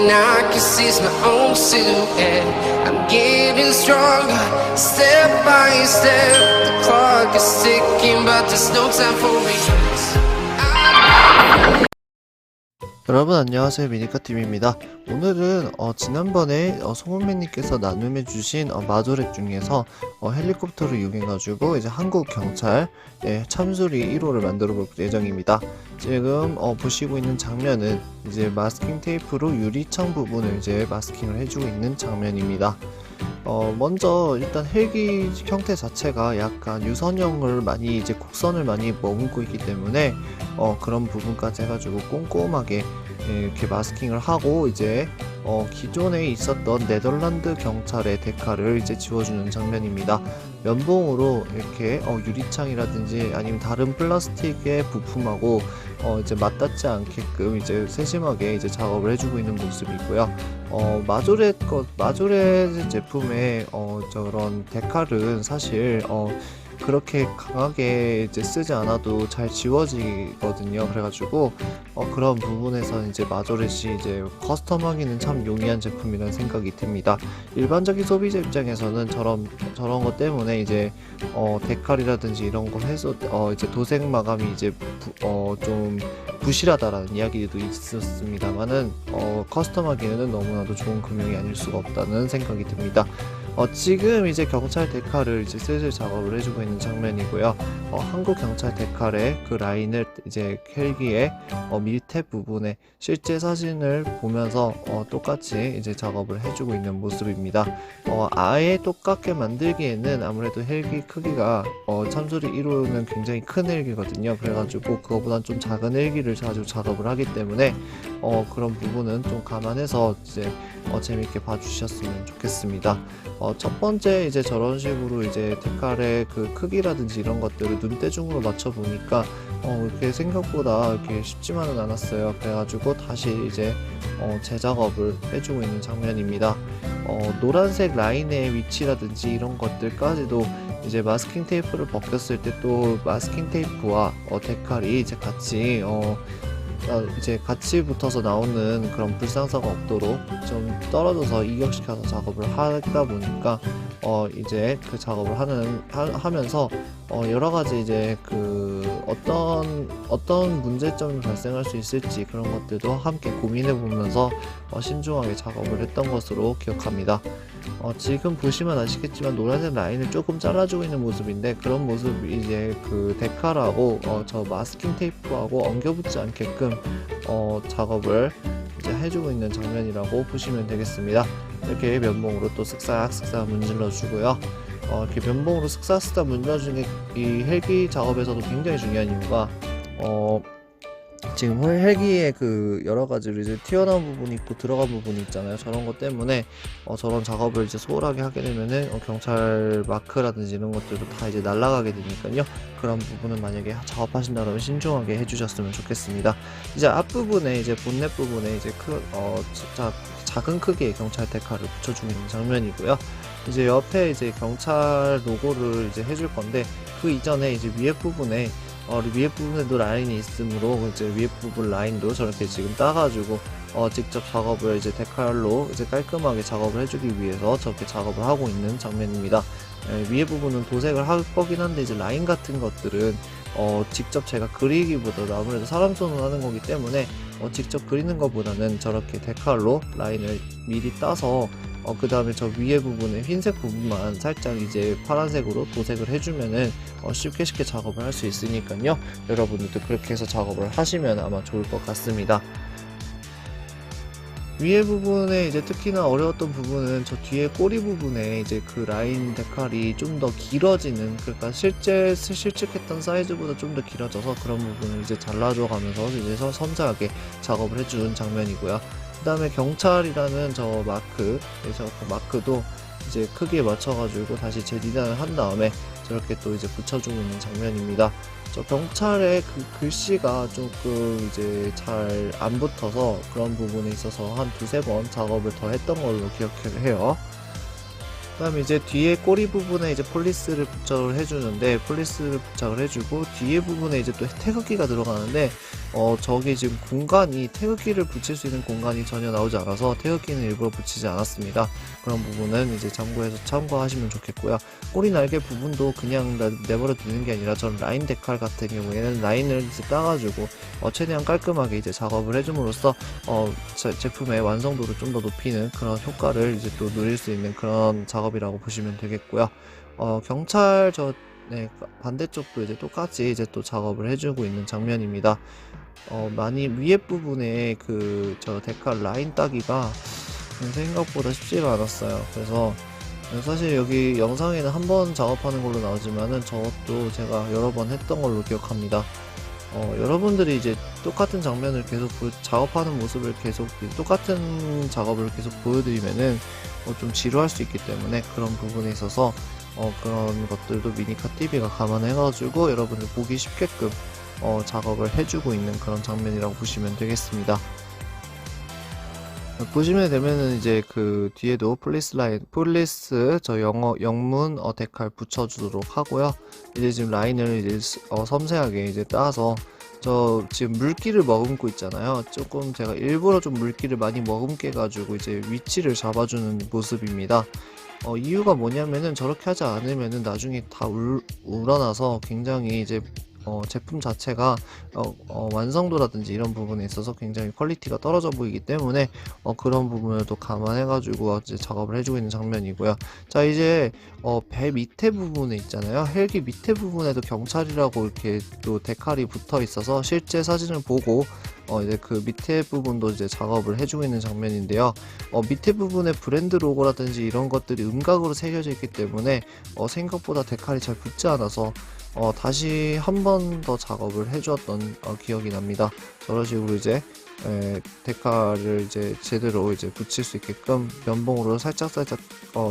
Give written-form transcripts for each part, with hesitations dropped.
and I can seize my own silhouette. I'm getting stronger, step by step. The clock is ticking, but there's no time for regrets. 여러분 안녕하세요, 미니카TV입니다. 오늘은 지난번에 송은매님께서 나눔해주신 마조렛 중에서 헬리콥터를 이용해가지고 이제 한국 경찰 참수리 1호를 만들어 볼 예정입니다. 지금 보시고 있는 장면은 이제 마스킹 테이프로 유리창 부분을 이제 마스킹을 해주고 있는 장면입니다. 먼저 일단 헬기 형태 자체가 약간 유선형을 많이 이제 곡선을 많이 머금고 있기 때문에 그런 부분까지 해가지고 꼼꼼하게 이렇게 마스킹을 하고 이제 기존에 있었던 네덜란드 경찰의 데카를 이제 지워주는 장면입니다. 면봉으로 이렇게 유리창이라든지 아니면 다른 플라스틱의 부품하고 이제 맞닿지 않게끔 이제 세심하게 이제 작업을 해주고 있는 모습이고요. 마조렛 제품의 저런 데칼은 사실 그렇게 강하게 이제 쓰지 않아도 잘 지워지거든요. 그래가지고 그런 부분에서 이제 마조렛이 이제 커스텀하기는 참 용이한 제품이라는 생각이 듭니다. 일반적인 소비자 입장에서는 저런 것 때문에 이제 데칼이라든지 이런 거 해서 이제 도색 마감이 이제 좀 부실하다라는 이야기도 있었습니다만은 커스텀하기에는 너무나도 좋은 금융이 아닐 수가 없다는 생각이 듭니다. 지금 이제 경찰 데칼을 이제 슬슬 작업을 해주고 있는 장면이고요. 한국 경찰 데칼의 그 라인을 이제 헬기의 밑에 부분에 실제 사진을 보면서 똑같이 이제 작업을 해주고 있는 모습입니다. 아예 똑같게 만들기에는 아무래도 헬기 크기가 참수리 1호는 굉장히 큰 헬기거든요. 그래가지고 그거보단 좀 작은 헬기를 자주 작업을 하기 때문에 그런 부분은 좀 감안해서 이제 재밌게 봐주셨으면 좋겠습니다. 첫 번째 이제 저런 식으로 이제 데칼의 그 크기라든지 이런 것들을 눈대중으로 맞춰 보니까 이렇게 생각보다 이렇게 쉽지만은 않았어요. 그래가지고 다시 이제 재작업을 해주고 있는 장면입니다. 노란색 라인의 위치라든지 이런 것들까지도 이제 마스킹 테이프를 벗겼을 때 또 마스킹 테이프와 데칼이 이제 같이 붙어서 나오는 그런 불상사가 없도록 좀 떨어져서 이격시켜서 작업을 하다 보니까 이제 그 작업을 하면서 여러 가지 이제 그 어떤 문제점이 발생할 수 있을지 그런 것들도 함께 고민해 보면서 신중하게 작업을 했던 것으로 기억합니다. 지금 보시면 아시겠지만 노란색 라인을 조금 잘라주고 있는 모습인데 그런 모습이 이제 그 데칼하고 저 마스킹 테이프하고 엉겨붙지 않게끔 작업을 이제 해주고 있는 장면이라고 보시면 되겠습니다. 이렇게 면봉으로 또 쓱싹쓱싹 문질러 주고요. 이렇게 면봉으로 쓱싹쓱싹 문질러주는 이 헬기 작업에서도 굉장히 중요한 이유가 지금 헬기에 그 여러 가지로 이제 튀어나온 부분이 있고 들어간 부분이 있잖아요. 저런 것 때문에 저런 작업을 이제 소홀하게 하게 되면은 경찰 마크라든지 이런 것들도 다 이제 날아가게 되니까요. 그런 부분은 만약에 작업하신다면 신중하게 해주셨으면 좋겠습니다. 이제 앞부분에 이제 본넷 부분에 이제 작은 크기의 경찰 데칼을 붙여주고 있는 장면이고요. 이제 옆에 이제 경찰 로고를 이제 해줄 건데 그 이전에 이제 위에 부분에도 라인이 있으므로 이제 위에 부분 라인도 저렇게 지금 따가지고 직접 작업을 이제 데칼로 이제 깔끔하게 작업을 해주기 위해서 저렇게 작업을 하고 있는 장면입니다. 위에 부분은 도색을 할 거긴 한데 이제 라인 같은 것들은 직접 제가 그리기보다도 아무래도 사람 손으로 하는 거기 때문에 직접 그리는 것보다는 저렇게 데칼로 라인을 미리 따서 그 다음에 저 위에 부분에 흰색 부분만 살짝 이제 파란색으로 도색을 해주면은 쉽게 작업을 할 수 있으니까요. 여러분들도 그렇게 해서 작업을 하시면 아마 좋을 것 같습니다. 위에 부분에 이제 특히나 어려웠던 부분은 저 뒤에 꼬리 부분에 이제 그 라인 데칼이 좀 더 길어지는, 그러니까 실측했던 사이즈보다 좀 더 길어져서 그런 부분을 이제 잘라줘 가면서 이제 섬세하게 작업을 해준 장면이고요. 그 다음에 경찰이라는 저 마크, 저 마크도 이제 크기에 맞춰가지고 다시 재디자인을 한 다음에 저렇게 또 이제 붙여주고 있는 장면입니다. 저 경찰의 그 글씨가 조금 이제 잘 안 붙어서 그런 부분에 있어서 한 두세 번 작업을 더 했던 걸로 기억해요. 그다음에 이제 뒤에 꼬리 부분에 이제 폴리스를 부착을 해주는데, 폴리스를 부착을 해주고 뒤에 부분에 이제 또 태극기가 들어가는데, 저기 지금 공간이, 태극기를 붙일 수 있는 공간이 전혀 나오지 않아서 태극기는 일부러 붙이지 않았습니다. 그런 부분은 이제 참고하시면 좋겠고요. 꼬리 날개 부분도 그냥 내버려 두는 게 아니라, 전 라인 데칼 같은 경우에는 라인을 이제 따가지고 최대한 깔끔하게 이제 작업을 해줌으로써 제품의 완성도를 좀 더 높이는 그런 효과를 이제 또 누릴 수 있는 그런 작업이라고 보시면 되겠고요. 경찰 반대쪽도 이제 똑같이 이제 또 작업을 해주고 있는 장면입니다. 많이 위에 부분에 저 데칼 라인 따기가 생각보다 쉽지가 않았어요. 그래서 사실 여기 영상에는 한 번 작업하는 걸로 나오지만은 저것도 제가 여러 번 했던 걸로 기억합니다. 여러분들이 이제 똑같은 장면을 계속 작업하는 모습을 계속 똑같은 작업을 계속 보여드리면은 좀 지루할 수 있기 때문에, 그런 부분에 있어서 그런 것들도 미니카TV가 감안해가지고 여러분들 보기 쉽게끔 작업을 해주고 있는 그런 장면이라고 보시면 되겠습니다. 보시면 되면은 이제 뒤에도 폴리스 영문 데칼 붙여주도록 하고요. 이제 지금 라인을 이제 섬세하게 이제 따서, 저 지금 물기를 머금고 있잖아요. 조금 제가 일부러 좀 물기를 많이 머금게 가지고 이제 위치를 잡아주는 모습입니다. 이유가 뭐냐면은, 저렇게 하지 않으면은 나중에 다 우러나서 굉장히 이제 제품 자체가 완성도라든지 이런 부분에 있어서 굉장히 퀄리티가 떨어져 보이기 때문에 그런 부분을 또 감안해가지고 이제 작업을 해주고 있는 장면이고요. 자, 이제 배 밑에 부분에 있잖아요. 헬기 밑에 부분에도 경찰이라고 이렇게 또 데칼이 붙어 있어서, 실제 사진을 보고 이제 그 밑에 부분도 이제 작업을 해주고 있는 장면인데요. 밑에 부분에 브랜드 로고라든지 이런 것들이 음각으로 새겨져 있기 때문에 생각보다 데칼이 잘 붙지 않아서 다시 한 번 더 작업을 해주었던 기억이 납니다. 저런 식으로 이제 데칼을 이제 제대로 이제 붙일 수 있게끔 면봉으로 살짝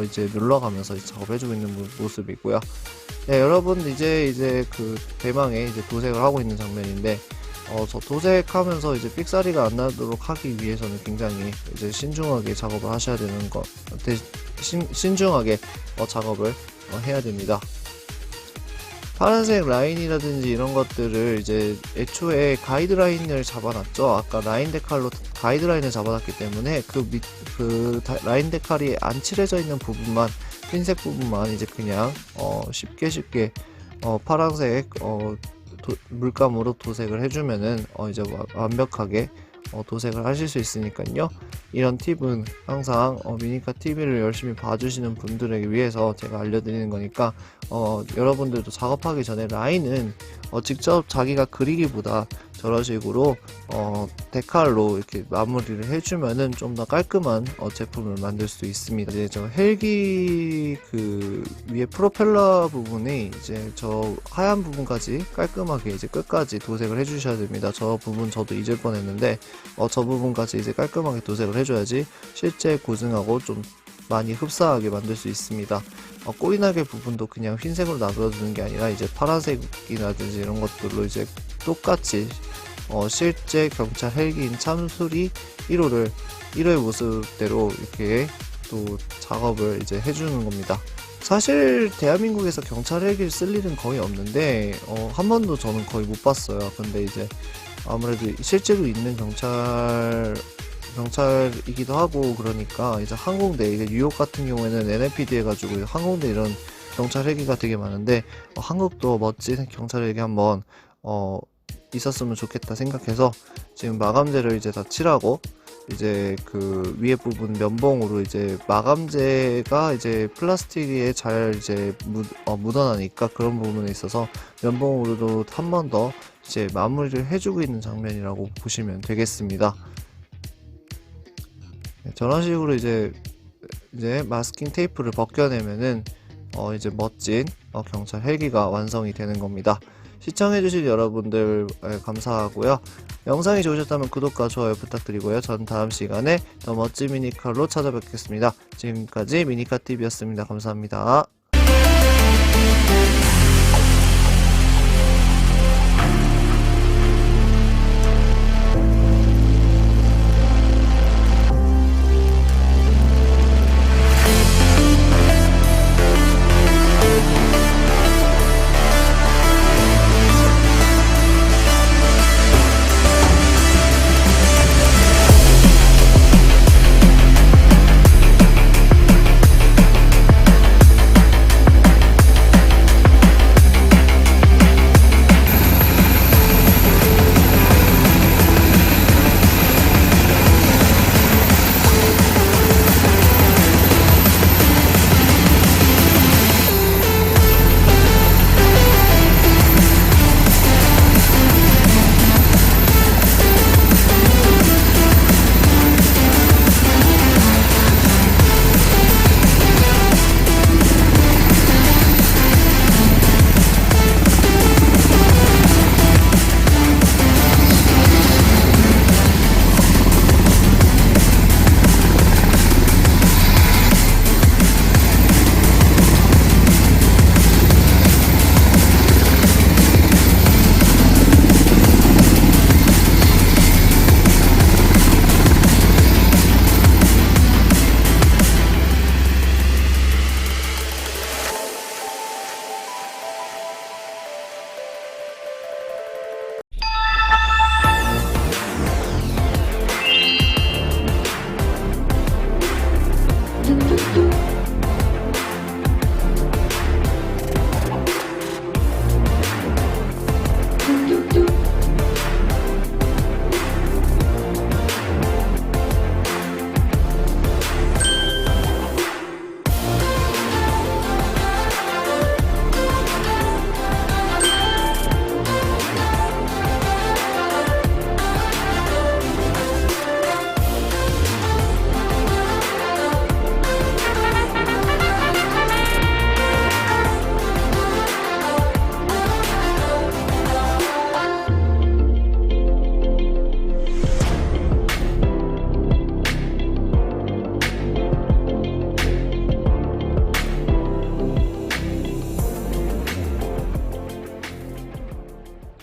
이제 눌러가면서 작업해주고 있는 모습이고요. 네, 여러분 이제 대망의 이제 도색을 하고 있는 장면인데, 저 도색하면서 이제 삑사리가 안 나도록 하기 위해서는 굉장히 이제 신중하게 작업을 하셔야 되는 신중하게 작업을 해야 됩니다. 파란색 라인이라든지 이런 것들을 이제 애초에 가이드라인을 잡아놨죠. 아까 라인 데칼로 가이드라인을 잡아놨기 때문에 라인 데칼이 안 칠해져 있는 부분만, 흰색 부분만 이제 그냥 쉽게 파란색 물감으로 도색을 해주면은 이제 완벽하게 도색을 하실 수 있으니까요. 이런 팁은 항상 미니카TV를 열심히 봐주시는 분들에게 위해서 제가 알려드리는 거니까, 여러분들도 작업하기 전에 라인은 직접 자기가 그리기보다 저런 식으로 데칼로 이렇게 마무리를 해주면은 좀 더 깔끔한 제품을 만들 수 있습니다. 이제 저 헬기 위에 프로펠러 부분이 이제 저 하얀 부분까지 깔끔하게 이제 끝까지 도색을 해주셔야 됩니다. 저 부분 저도 잊을 뻔했는데 저 부분까지 이제 깔끔하게 도색을 해줘야지 실제 고증하고 좀 많이 흡사하게 만들 수 있습니다. 꼬리날개 부분도 그냥 흰색으로 놔둬두는 게 아니라 이제 파란색이라든지 이런 것들로 이제 똑같이 실제 경찰 헬기인 참수리 1호의 모습대로 이렇게 또 작업을 이제 해주는 겁니다. 사실 대한민국에서 경찰 헬기를 쓸 일은 거의 없는데 한 번도 저는 거의 못 봤어요. 근데 이제 아무래도 실제로 있는 경찰이기도 하고, 그러니까 이제 항공대, 이제 뉴욕 같은 경우에는 NLPD 해가지고 항공대 이런 경찰 헬기가 되게 많은데, 한국도 멋진 경찰 헬기 한번 있었으면 좋겠다 생각해서 지금 마감재를 이제 다 칠하고, 이제 위에 부분 면봉으로 이제 마감재가 이제 플라스틱에 잘 이제 묻어나니까 그런 부분에 있어서 면봉으로도 한 번 더 이제 마무리를 해주고 있는 장면이라고 보시면 되겠습니다. 저런 식으로 이제 마스킹 테이프를 벗겨내면은 이제 멋진 경찰 헬기가 완성이 되는 겁니다. 시청해주신 여러분들 감사하고요. 영상이 좋으셨다면 구독과 좋아요 부탁드리고요. 전 다음 시간에 더 멋진 미니카로 찾아뵙겠습니다. 지금까지 미니카TV였습니다. 감사합니다.